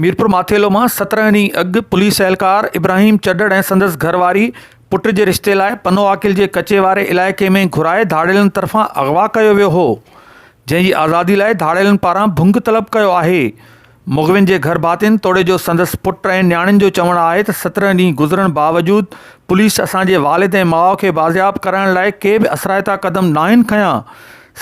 मीरपुर माथेलो में 17 ॾींहुं अॻु पुलिस एहलकार इब्राहिम चड्डड़ ऐं संदसि घरवारी पुट जे रिश्ते लाइ पनो आकिल जे कचे वारे इलाइक़े में घुराए धाड़ेलनि तरफ़ां अगवा कयो वियो हो, जंहिंजी आज़ादी लाइ धाड़ेलनि पारां भुंग तलब कयो आहे। मुग़विन जे घर भातियुनि तोड़े जो संदसि पुट ऐं न्याणियुनि जो चवणु आहे त 17 ॾींहं गुज़रण बावजूदि पुलिस असांजे वालिद ऐं माउ खे बाज़ियाब करण लाइ के बि असराइता क़दम नाहिनि खयां।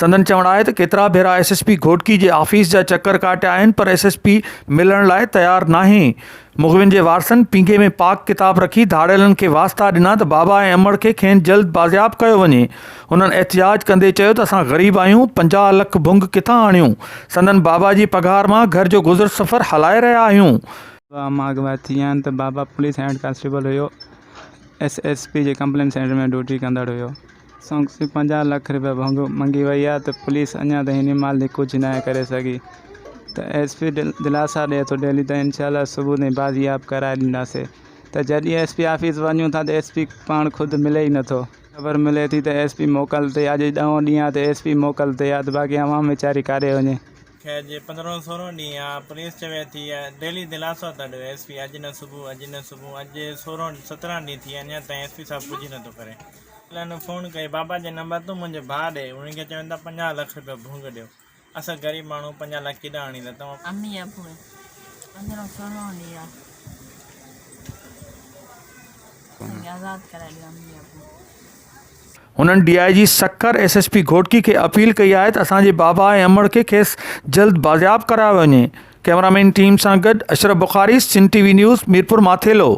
संदन चवणु आहे त केतिरा भेरा SSP घोटकी जे ऑफिस जा चक्कर काटिया आहिनि, पर SSP मिलण लाइ तयारु नाहे। मुग़विन जे वारसनि पींघे में पाक किताब रखी धाड़ेलनि खे वास्ता ॾिना त बाबा ऐं अमड़ खे खेनि जल्द बाज़ियाब कयो वञे। उन्हनि एहतिजाज कंदे चयो त असां ग़रीब आहियूं, 50 लख भुंग किथां आणियूं। संदन बाबा जी पघार मां घर जो गुज़र सफ़र हलाए रहिया आहियूं। मां अगवा थी आहियां त बाबा पुलिस हेड कांस्टेबल हुयो, SSP जे कंप्लेन सेंटर में ड्यूटी कंदड़ हुयो। 50 लख रुपया भंग मंगी वई आहे त पुलिस अञा त हिन माल कुझु न करे सघी। त SP दिलासा ॾिए थो डेली त इंशाल्लाह सुबुह ताईं बाज़ियाब कराए ॾींदासीं। त जॾहिं SP ऑफिस वञूं था त SP पाण ख़ुदि मिले ई नथो। ख़बर मिले थी त SP मोकल ते अॼु 10 ॾींहं आहे त SP मोकल ते आहे, त बाक़ी आवाम वीचारी काॾे वञे। खैर जे 15-16 ॾींहं आहे पुलिस चवे थी डेली दिलासो था ॾियो SP अॼु न सुबुह, अॼु 17 ॾींहं थी अञा ताईं SP साहब पुॼी नथो करे। फ़ोन कई बाबा जे नंबर तूं मुंहिंजे भाउ ॾे, उनखे चवनि था 50 लख रुपया भुंग ॾियो। असां ग़रीब माण्हू 50 लख केॾा आणींदा। तव्हां अम्मी अबू 15-16 ॾींहं आज़ाद कराए ॾियो अम्मी अबू। हुननि DIG सक्कर SSP घोटकी खे अपील कई आहे त असांजे बाबा ऐं अमड़ खे खेसि जल्द बाज़ियाब करायो वञे। कैमरामैन टीम सां गॾु अशरफ बुखारी, सिंध TV न्यूज़, मीरपुर माथेलो।